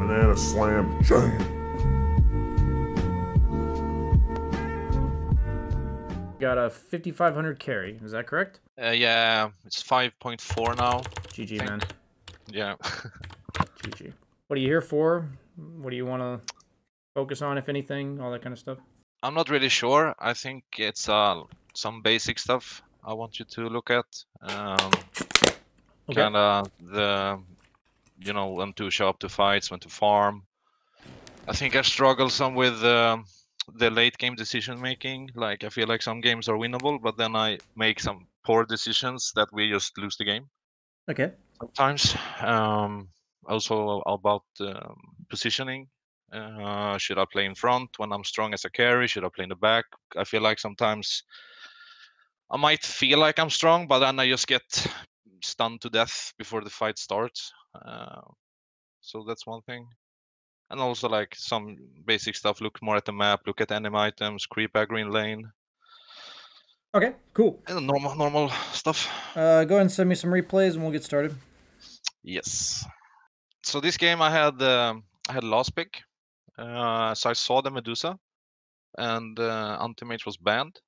Banana slam jam. Got a 5,500 carry. Is that correct? Yeah, it's 5.4 now. GG, man. Yeah. GG. What are you here for? What do you want to focus on, if anything? All that kind of stuff? I'm not really sure. I think it's some basic stuff I want you to look at. Okay. Kind of when to show up to fights, when to farm. I think I struggle some with the late game decision making. Like I feel like some games are winnable, but then I make some poor decisions that we just lose the game. Okay. Sometimes. Also about positioning. Should I play in front when I'm strong as a carry? Should I play in the back? I feel like sometimes I might feel like I'm strong, but then I just get stunned to death before the fight starts. So that's one thing. And also like some basic stuff, look more at the map, look at enemy items, creep aggro in lane. Okay, cool. And normal stuff. Go ahead and send me some replays and we'll get started. Yes. So this game I had last pick. So I saw the Medusa and Anti-Mage was banned.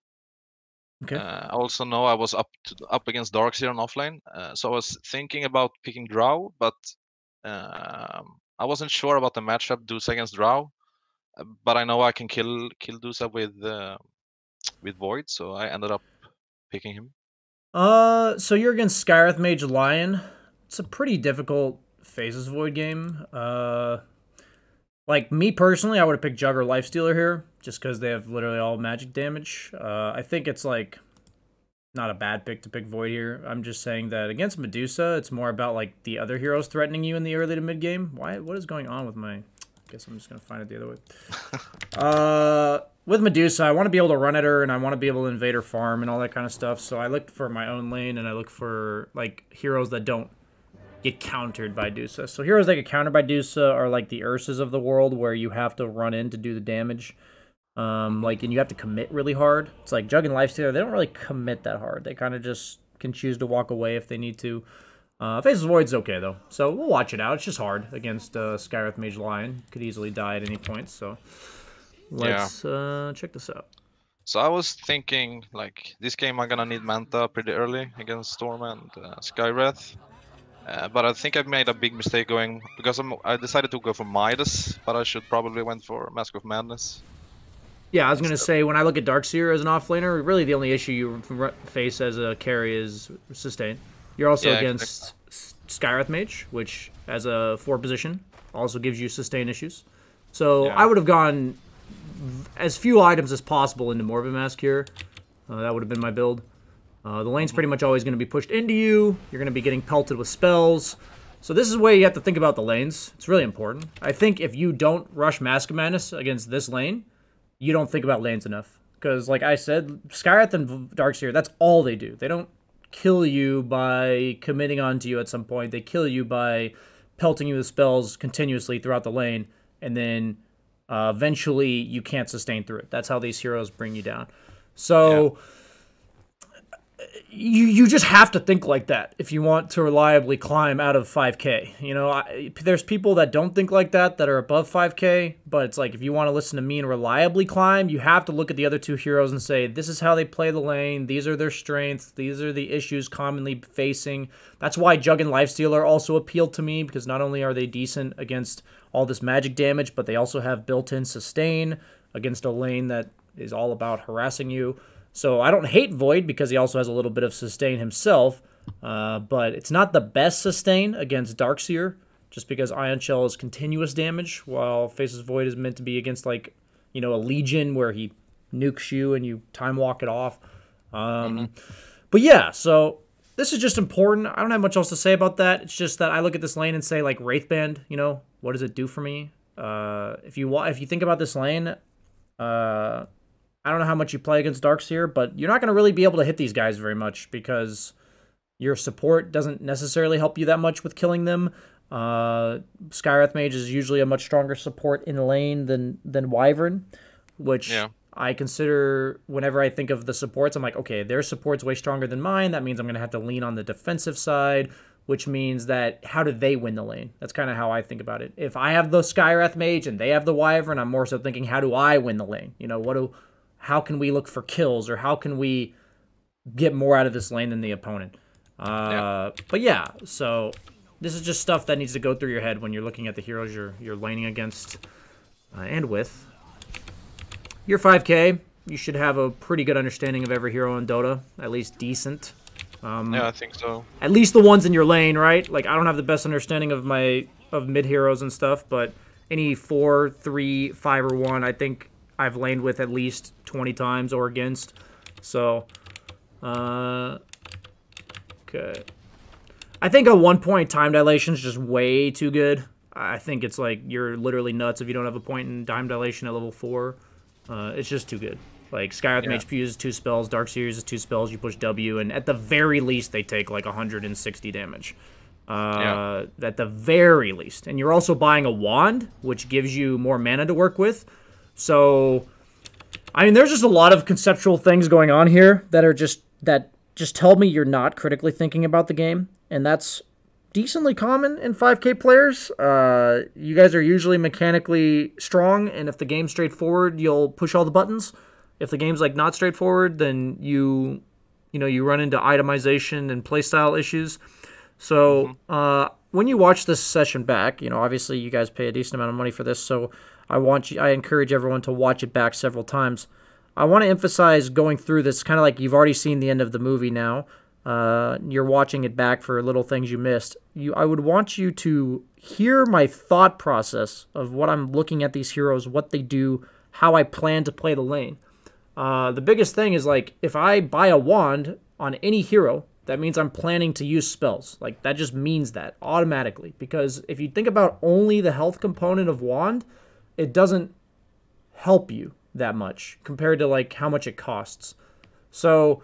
Okay. I also know I was up against Darkseer on offlane. So I was thinking about picking Drow, but I wasn't sure about the matchup Dusa against Drow. But I know I can kill Dusa with Void, so I ended up picking him. So you're against Skyreth Mage Lion. It's a pretty difficult Faceless Void game. Like me personally, I would have picked Jug or Lifestealer here, just because they have literally all magic damage. I think it's like not a bad pick to pick Void here. I'm just saying that against Medusa, it's more about like the other heroes threatening you in the early to mid game. What is going on with my? I guess I'm just gonna find it the other way. With Medusa, I want to be able to run at her, and I want to be able to invade her farm and all that kind of stuff. So I looked for my own lane, and I look for like heroes that don't get countered by Dusa. So heroes that get countered by Dusa are like the Ursas of the world, where you have to run in to do the damage. And you have to commit really hard. It's like Jug and Lifestealer, they don't really commit that hard. They kind of just can choose to walk away if they need to. Faceless Void's okay, though. So we'll watch it out. It's just hard against Skyreth Mage Lion. Could easily die at any point, so let's check this out. So I was thinking, like, this game I'm gonna need Manta pretty early against Storm and Skywrath. But I think I made a big mistake going, because I decided to go for Midas, but I should probably went for Mask of Madness. Yeah, I was going to say, when I look at Darkseer as an offlaner, really the only issue you face as a carry is sustain. You're also against Skyreth Mage, which, as a 4 position, also gives you sustain issues. So I would have gone as few items as possible into Morbid Mask here. That would have been my build. The lane's pretty much always going to be pushed into you. You're going to be getting pelted with spells. So this is where you have to think about the lanes. It's really important. I think if you don't rush Mask of Madness against this lane, you don't think about lanes enough. Because, like I said, Skywrath and Darkseer, that's all they do. They don't kill you by committing onto you at some point. They kill you by pelting you with spells continuously throughout the lane. And then eventually you can't sustain through it. That's how these heroes bring you down. So you just have to think like that if you want to reliably climb out of 5K. You know, there's people that don't think like that are above 5K, but it's like if you want to listen to me and reliably climb, you have to look at the other 2 heroes and say, this is how they play the lane, these are their strengths, these are the issues commonly facing. That's why Jug and Lifestealer also appealed to me, because not only are they decent against all this magic damage, but they also have built-in sustain against a lane that is all about harassing you. So I don't hate Void because he also has a little bit of sustain himself, but it's not the best sustain against Darkseer, just because Ion Shell is continuous damage, while Faceless Void is meant to be against, like, you know, a Legion where he nukes you and you time walk it off. But yeah, so this is just important. I don't have much else to say about that. It's just that I look at this lane and say, like, Wraithband, you know, what does it do for me? If you think about this lane, I don't know how much you play against Darkseer, but you're not going to really be able to hit these guys very much because your support doesn't necessarily help you that much with killing them. Skywrath Mage is usually a much stronger support in the lane than Wyvern, which I consider whenever I think of the supports, I'm like, okay, their support's way stronger than mine. That means I'm going to have to lean on the defensive side, which means that how do they win the lane? That's kind of how I think about it. If I have the Skywrath Mage and they have the Wyvern, I'm more so thinking, how do I win the lane? You know, how can we look for kills, or how can we get more out of this lane than the opponent? But yeah, so this is just stuff that needs to go through your head when you're looking at the heroes you're laning against and with. You're 5K. You should have a pretty good understanding of every hero in Dota, at least decent. Yeah, I think so. At least the ones in your lane, right? Like, I don't have the best understanding of mid heroes and stuff, but any 4, 3, 5, or 1, I think I've laned with at least 20 times or against. So, okay. I think at one point time dilation is just way too good. I think it's like you're literally nuts if you don't have a point in time dilation at level 4. It's just too good. Like, Skywrath Mage uses 2 spells, Darkseer uses 2 spells, you push W, and at the very least, they take like 160 damage. At the very least. And you're also buying a wand, which gives you more mana to work with. So, I mean, there's just a lot of conceptual things going on here that just tell me you're not critically thinking about the game, and that's decently common in 5K players. You guys are usually mechanically strong, and if the game's straightforward, you'll push all the buttons. If the game's like not straightforward, then you run into itemization and playstyle issues. So when you watch this session back, obviously you guys pay a decent amount of money for this, so I encourage everyone to watch it back several times. I want to emphasize going through this kind of like you've already seen the end of the movie now. You're watching it back for little things you missed. I would want you to hear my thought process of what I'm looking at these heroes, what they do, how I plan to play the lane. The biggest thing is, like, if I buy a wand on any hero, that means I'm planning to use spells. Like, that just means that automatically. Because if you think about only the health component of wand, it doesn't help you that much compared to, like, how much it costs. So,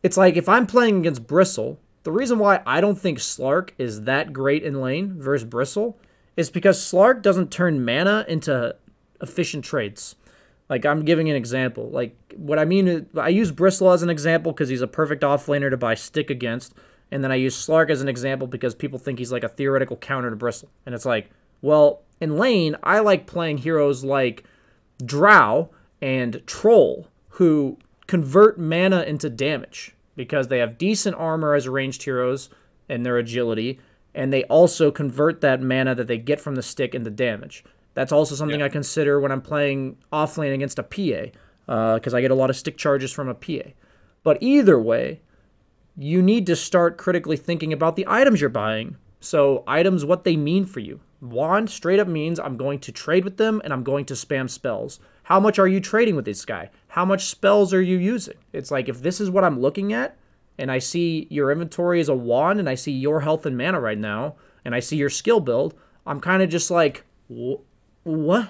it's like, if I'm playing against Bristle, the reason why I don't think Slark is that great in lane versus Bristle is because Slark doesn't turn mana into efficient trades. Like, I'm giving an example. Like, what I mean is, I use Bristle as an example because he's a perfect offlaner to buy stick against, and then I use Slark as an example because people think he's like a theoretical counter to Bristle. And it's like, well, in lane, I like playing heroes like Drow and Troll, who convert mana into damage because they have decent armor as ranged heroes and their agility, and they also convert that mana that they get from the stick into damage. That's also something I consider when I'm playing offlane against a PA, because I get a lot of stick charges from a PA. But either way, you need to start critically thinking about the items you're buying. So items, what they mean for you. Wand straight up means I'm going to trade with them and I'm going to spam spells. How much are you trading with this guy? How much spells are you using? It's like, if this is what I'm looking at, and I see your inventory as a wand, and I see your health and mana right now, and I see your skill build, I'm kind of just like, what?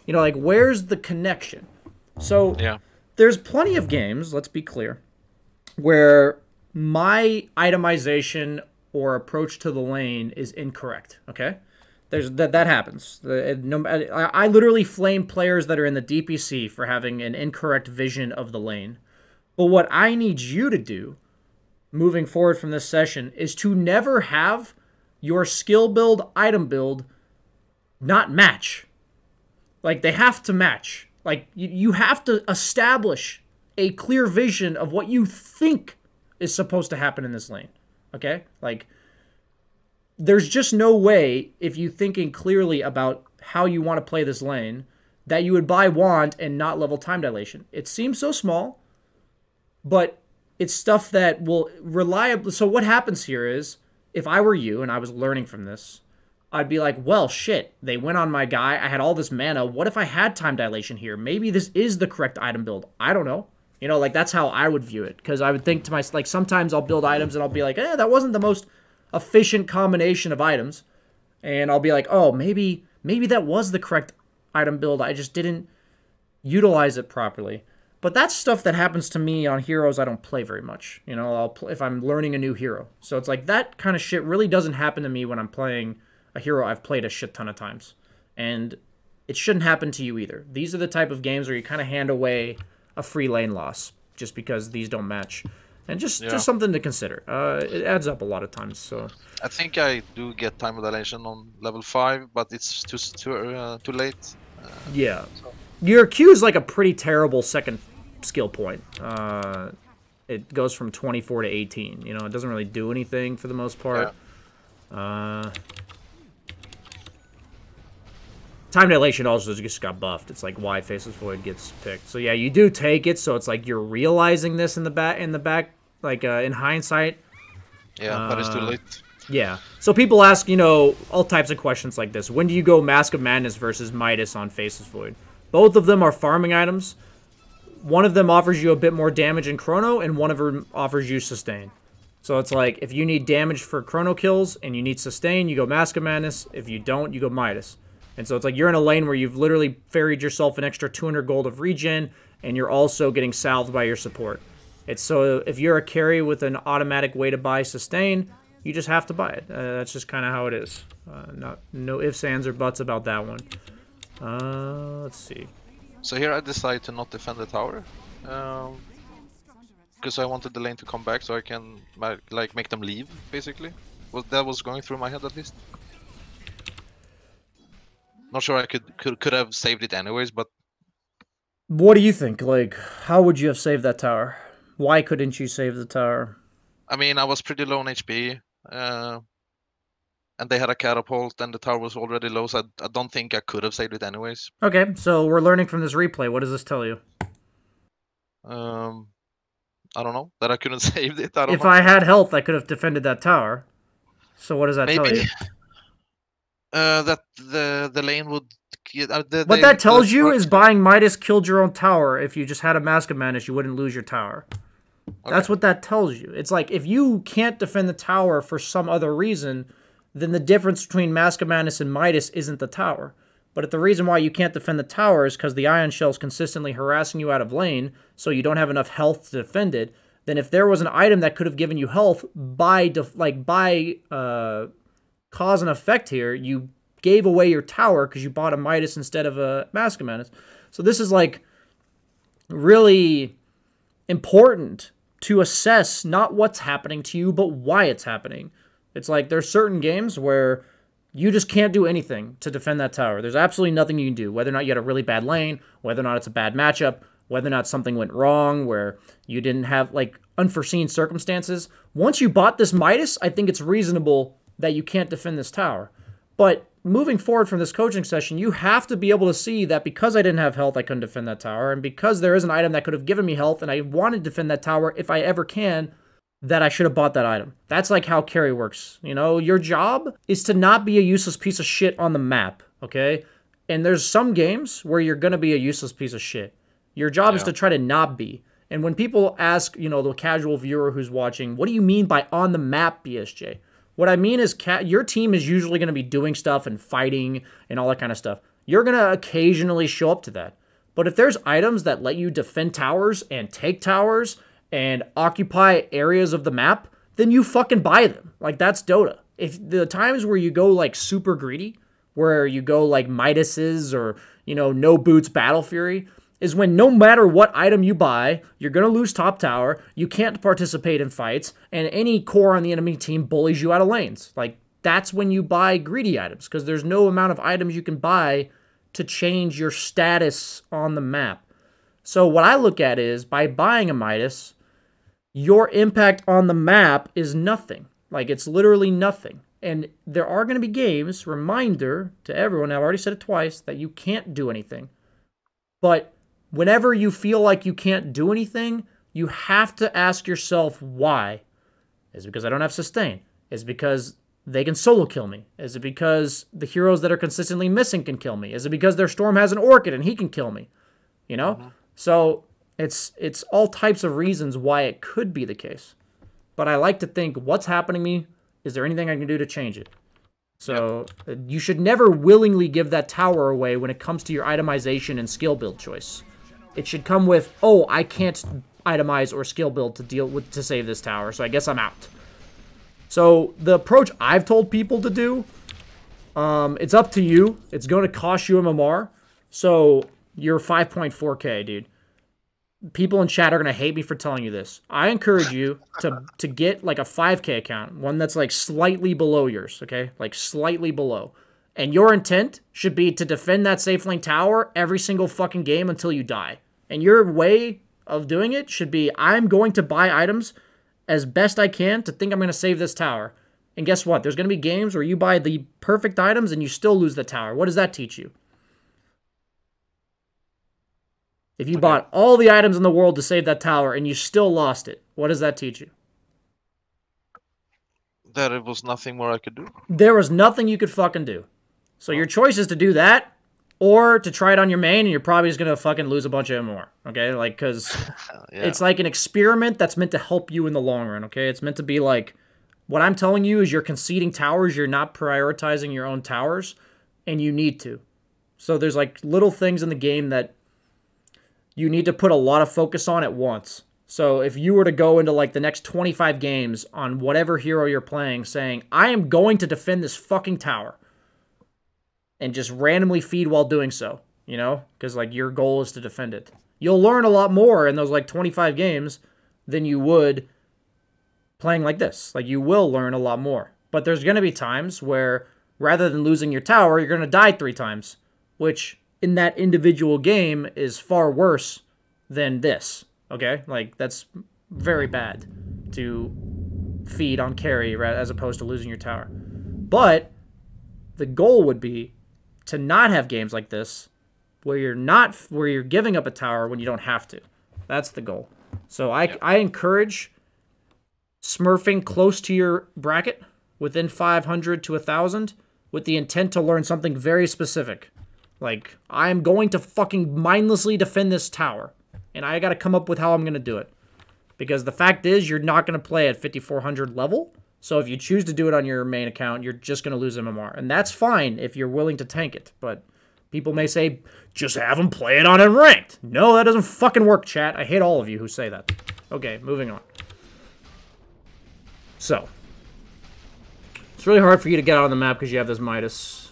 Like, where's the connection? So there's plenty of games, let's be clear, where my itemization or approach to the lane is incorrect, okay? That happens. I literally flame players that are in the DPC for having an incorrect vision of the lane. But what I need you to do, moving forward from this session, is to never have your skill build, item build, not match. Like, they have to match. Like, you have to establish a clear vision of what you think is supposed to happen in this lane. Okay? Like, there's just no way, if you're thinking clearly about how you want to play this lane, that you would buy wand and not level time dilation. It seems so small, but it's stuff that will reliably... So what happens here is, if I were you and I was learning from this, I'd be like, well, shit, they went on my guy. I had all this mana. What if I had time dilation here? Maybe this is the correct item build. I don't know. Like, that's how I would view it. Because I would think to myself, like, sometimes I'll build items and I'll be like, that wasn't the most efficient combination of items. And I'll be like, oh, maybe that was the correct item build. I just didn't utilize it properly. But that's stuff that happens to me on heroes I don't play very much. If I'm learning a new hero. So it's like, that kind of shit really doesn't happen to me when I'm playing a hero I've played a shit ton of times. And it shouldn't happen to you either. These are the type of games where you kind of hand away a free lane loss just because these don't match. And just something to consider. It adds up a lot of times. So I think I do get time dilation on level 5, but it's too late. Yeah. So. Your Q is like a pretty terrible second skill point. It goes from 24 to 18. You know, it doesn't really do anything for the most part. Yeah. Time dilation also just got buffed. It's like why Faceless Void gets picked. So yeah, you do take it. So it's like you're realizing this in the back, like in hindsight. Yeah, but it's too late. Yeah. So people ask, you know, all types of questions like this. When do you go Mask of Madness versus Midas on Faceless Void? Both of them are farming items. One of them offers you a bit more damage in Chrono, and one of them offers you Sustain. So it's like, if you need damage for Chrono kills and you need Sustain, you go Mask of Madness. If you don't, you go Midas. And so it's like you're in a lane where you've literally ferried yourself an extra 200 gold of regen, and you're also getting salved by your support. It's so if you're a carry with an automatic way to buy Sustain, you just have to buy it. That's just kind of how it is. No ifs, ands, or buts about that one. Let's see. So here I decided to not defend the tower. Because I wanted the lane to come back so I can like make them leave, basically. Well, that was going through my head at least. Not sure I could have saved it anyways, but... What do you think? Like, how would you have saved that tower? Why couldn't you save the tower? I mean, I was pretty low on HP. And they had a catapult, and the tower was already low, so I don't think I could have saved it anyways. Okay, so we're learning from this replay. What does this tell you? I don't know. That I couldn't save it. I don't know. If I had health, I could have defended that tower. So what does that tell you? That the lane would... what that tells you is buying Midas killed your own tower. If you just had a Mask of Madness, you wouldn't lose your tower. Okay. That's what that tells you. It's like, if you can't defend the tower for some other reason, then the difference between Mask of Madness and Midas isn't the tower. But if the reason why you can't defend the tower is because the Ion Shell is consistently harassing you out of lane, so you don't have enough health to defend it, then if there was an item that could have given you health by cause and effect here, you gave away your tower because you bought a Midas instead of a Mask of Madness. So this is like really important to assess not what's happening to you, but why it's happening. It's like there's certain games where you just can't do anything to defend that tower. There's absolutely nothing you can do, whether or not you had a really bad lane, whether or not it's a bad matchup, whether or not something went wrong, where you didn't have like unforeseen circumstances. Once you bought this Midas, I think it's reasonable that you can't defend this tower. But moving forward from this coaching session, you have to be able to see that because I didn't have health, I couldn't defend that tower, and because there is an item that could have given me health, and I wanted to defend that tower if I ever can, that I should have bought that item. That's like how carry works. You know, your job is to not be a useless piece of shit on the map, okay? And there's some games where you're going to be a useless piece of shit. Your job is to try to not be. And when people ask, you know, the casual viewer who's watching, what do you mean by on the map, BSJ? What I mean is your team is usually going to be doing stuff and fighting and all that kind of stuff. You're going to occasionally show up to that. But if there's items that let you defend towers and take towers and occupy areas of the map, then you fucking buy them. Like, that's Dota. If the times where you go, like, super greedy, where you go, like, Midas's or, you know, no boots Battle Fury, is when no matter what item you buy, you're going to lose top tower, you can't participate in fights, and any core on the enemy team bullies you out of lanes. Like, that's when you buy greedy items, because there's no amount of items you can buy to change your status on the map. So what I look at is, by buying a Midas, your impact on the map is nothing. Like, it's literally nothing. And there are going to be games, reminder to everyone, I've already said it twice, that you can't do anything. But whenever you feel like you can't do anything, you have to ask yourself why. Is it because I don't have sustain? Is it because they can solo kill me? Is it because the heroes that are consistently missing can kill me? Is it because their Storm has an Orchid and he can kill me? You know? Mm-hmm. So it's all types of reasons why it could be the case. But I like to think, what's happening to me? Is there anything I can do to change it? So you should never willingly give that tower away when it comes to your itemization and skill build choice. It should come with, oh, I can't itemize or skill build to save this tower, so I guess I'm out. So the approach I've told people to do, it's up to you. It's going to cost you MMR. So you're 5.4k, dude. people in chat are going to hate me for telling you this. I encourage you to get like a 5K account, one that's like slightly below yours, okay? Like slightly below. And your intent should be to defend that safe lane tower every single fucking game until you die. And your way of doing it should be, I'm going to buy items as best I can to think I'm going to save this tower. And guess what? There's going to be games where you buy the perfect items and you still lose the tower. What does that teach you? If you bought all the items in the world to save that tower and you still lost it, what does that teach you? That it was nothing more I could do. There was nothing you could fucking do. So your choice is to do that or to try it on your main, and you're probably just going to fucking lose a bunch of MMR, okay? Like, because it's like an experiment that's meant to help you in the long run, okay? It's meant to be like, what I'm telling you is you're conceding towers, you're not prioritizing your own towers, and you need to. So there's like little things in the game that you need to put a lot of focus on at once. So if you were to go into like the next 25 games on whatever hero you're playing saying, I am going to defend this fucking tower, and just randomly feed while doing so, you know? Because like your goal is to defend it. You'll learn a lot more in those like 25 games than you would playing like this. Like you will learn a lot more. But there's going to be times where rather than losing your tower, you're going to die 3 times, which in that individual game is far worse than this, okay? Like, that's very bad to feed on carry as opposed to losing your tower. But the goal would be to not have games like this where you're giving up a tower when you don't have to. That's the goal. So I encourage smurfing close to your bracket, within 500 to 1,000, with the intent to learn something very specific. Like, I am going to fucking mindlessly defend this tower, and I gotta come up with how I'm gonna do it. Because the fact is, you're not gonna play at 5,400 level, so if you choose to do it on your main account, you're just gonna lose MMR. And that's fine if you're willing to tank it, but people may say, just have them play it on unranked. No, that doesn't fucking work, chat. I hate all of you who say that. Okay, moving on. So, it's really hard for you to get out on the map because you have this Midas.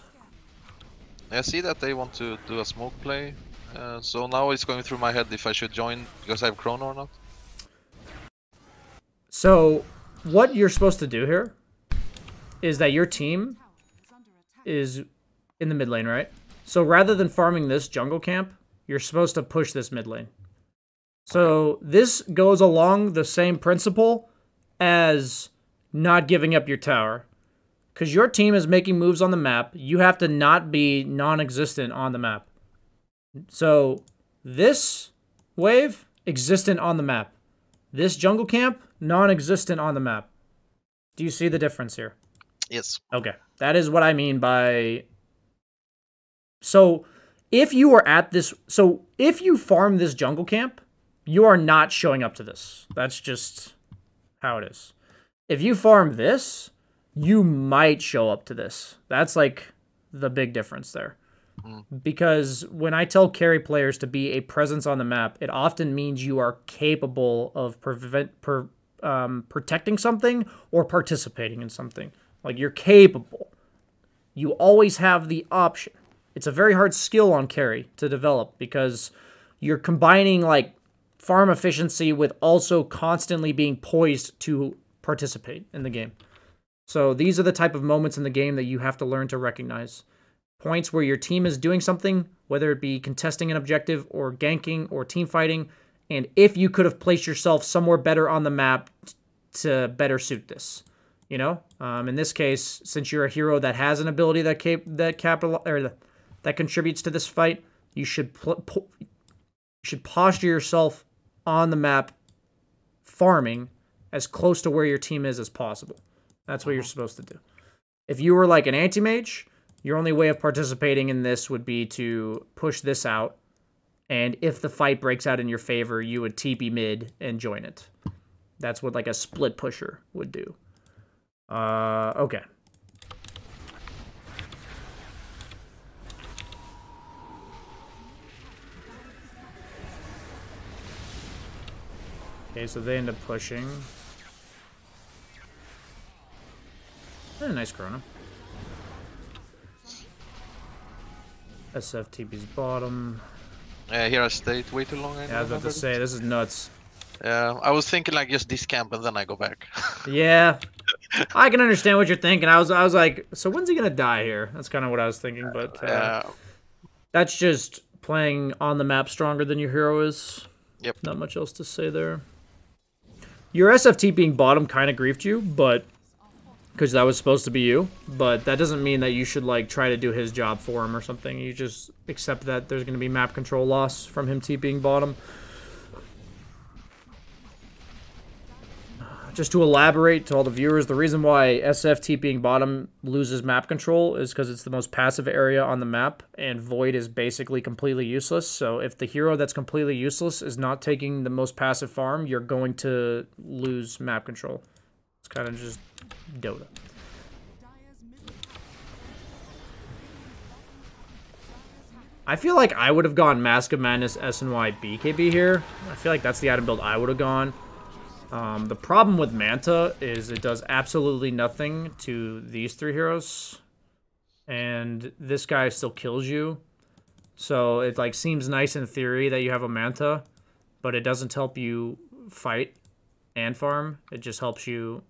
I see that they want to do a smoke play, so now it's going through my head if I should join because I have Chrono or not. So, what you're supposed to do here is that your team is in the mid lane, right? So rather than farming this jungle camp, you're supposed to push this mid lane. So this goes along the same principle as not giving up your tower. Because your team is making moves on the map, you have to not be non-existent on the map. So this wave, existent on the map. This jungle camp, non-existent on the map. Do you see the difference here? Yes. Okay. That is what I mean by... So, if you are at this... So, if you farm this jungle camp, you are not showing up to this. That's just how it is. If you farm this, you might show up to this. That's like the big difference there. Because when I tell carry players to be a presence on the map, it often means you are capable of protecting something or participating in something. Like, you're capable. You always have the option. It's a very hard skill on carry to develop because you're combining, like, farm efficiency with also constantly being poised to participate in the game. So these are the type of moments in the game that you have to learn to recognize. Points where your team is doing something, whether it be contesting an objective or ganking or team fighting, and if you could have placed yourself somewhere better on the map to better suit this. You know, in this case, since you're a hero that has an ability that contributes to this fight, you should posture yourself on the map, farming as close to where your team is as possible. That's what you're supposed to do. If you were like an anti-mage, your only way of participating in this would be to push this out, and if the fight breaks out in your favor, you would TP mid and join it. That's what like a split pusher would do. Okay. Okay, so they end up pushing. Nice Chrono. SFTP's bottom. Here I stayed way too long. Yeah, I was about to say, this is nuts. Yeah, I was thinking like just this camp and then I go back. Yeah, I can understand what you're thinking. I was like, so when's he gonna die here? That's kind of what I was thinking, but that's just playing on the map stronger than your hero is. Yep. Not much else to say there. Your SFT being bottom kind of griefed you, but because that was supposed to be you, but that doesn't mean that you should like try to do his job for him or something. You just accept that there's going to be map control loss from him TPing bottom. Just to elaborate to all the viewers, the reason why SF TPing bottom loses map control is because it's the most passive area on the map, and Void is basically completely useless. So if the hero that's completely useless is not taking the most passive farm, you're going to lose map control. It's kind of just Dota. I feel like I would have gone Mask of Madness SNY BKB here. I feel like that's the item build I would have gone. The problem with Manta is it does absolutely nothing to these three heroes. And this guy still kills you. So it like seems nice in theory that you have a Manta, but it doesn't help you fight and farm. It just helps you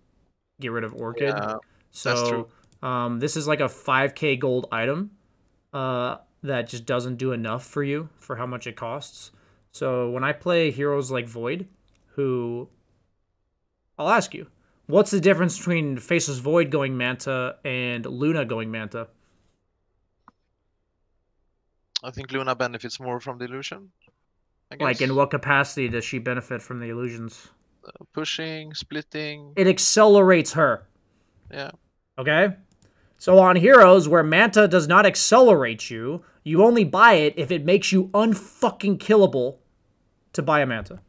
get rid of Orchid. Yeah, so that's true. This is like a 5k gold item that just doesn't do enough for you for how much it costs. So when I play heroes like Void, who... I'll ask you, what's the difference between Faceless Void going Manta and Luna going Manta? I think Luna benefits more from the illusion. I guess. Like, in what capacity does she benefit from the illusions? Pushing, splitting. It accelerates her. Yeah. Okay? So on heroes where Manta does not accelerate you, you only buy it if it makes you unfucking killable to buy a Manta.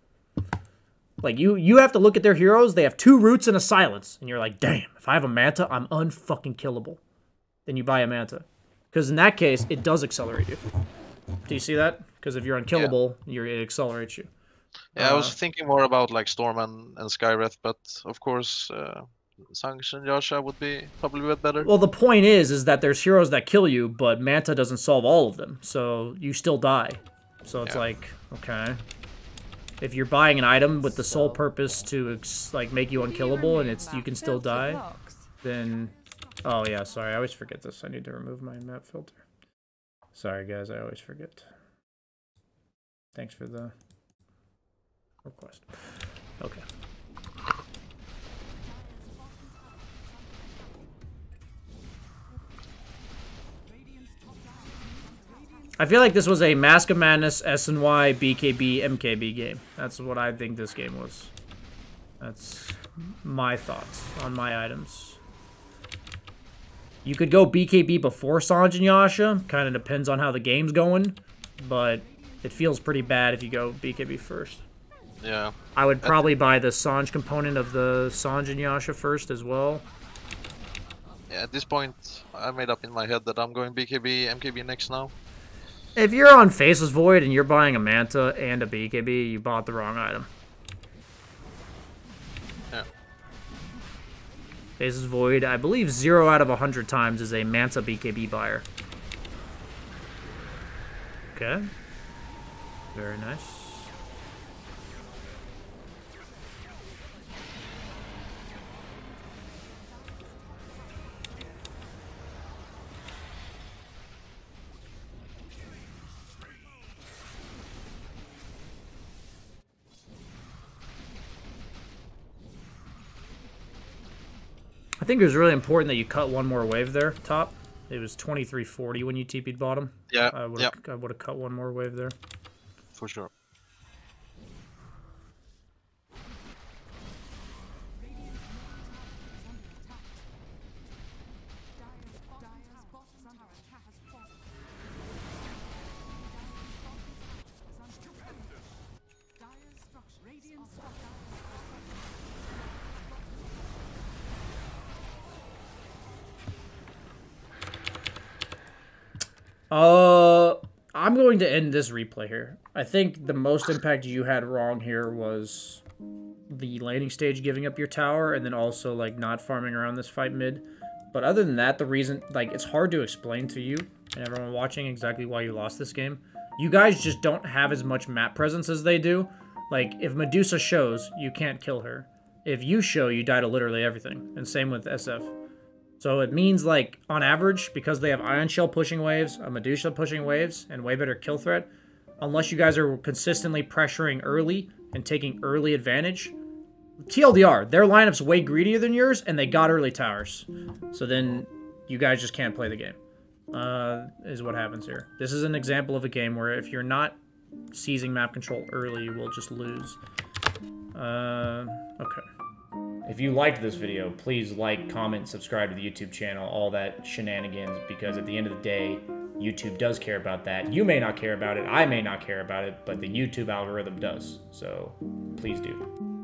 Like, you have to look at their heroes, they have 2 roots and a silence. And you're like, damn, if I have a Manta, I'm unfucking killable. Then you buy a Manta. Because in that case, it does accelerate you. Do you see that? Because if you're unkillable, it accelerates you. Yeah, I was thinking more about like Storm and Skywrath, but of course, Sanction Yasha would be probably better. Well, the point is that there's heroes that kill you, but Manta doesn't solve all of them. So you still die. So it's like, okay. If you're buying an item with the sole purpose to like make you unkillable and you can still die, then oh yeah, sorry, I always forget this. I need to remove my map filter. Sorry guys, I always forget. Thanks for the request. Okay. I feel like this was a Mask of Madness, SNY, BKB, MKB game. That's what I think this game was. That's my thoughts on my items. You could go BKB before Sanj and Yasha. Kind of depends on how the game's going. But it feels pretty bad if you go BKB first. Yeah. I would probably buy the Sanj component of the Sanj and Yasha first as well. Yeah, at this point, I made up in my head that I'm going BKB, MKB next now. If you're on Faceless Void and you're buying a Manta and a BKB, you bought the wrong item. Yeah. Faceless Void, I believe 0 out of 100 times is a Manta BKB buyer. Okay. Very nice. I think it was really important that you cut one more wave there, top. It was 2340 when you TP'd bottom. Yeah, I would have cut one more wave there. For sure. I'm going to end this replay here. I think the most impact you had wrong here was the laning stage giving up your tower and then also like not farming around this fight mid. But other than that, the reason, like, it's hard to explain to you and everyone watching exactly why you lost this game. You guys just don't have as much map presence as they do. Like, if Medusa shows, you can't kill her. If you show, you die to literally everything. And same with SF. So it means, like, on average, because they have Ion Shell pushing waves, a Medusa pushing waves, and way better kill threat, unless you guys are consistently pressuring early and taking early advantage, TLDR, their lineup's way greedier than yours, and they got early towers. So then you guys just can't play the game, is what happens here. This is an example of a game where if you're not seizing map control early, you will just lose. Okay. If you liked this video, please like, comment, subscribe to the YouTube channel, all that shenanigans, because at the end of the day, YouTube does care about that. You may not care about it, I may not care about it, but the YouTube algorithm does. So please do.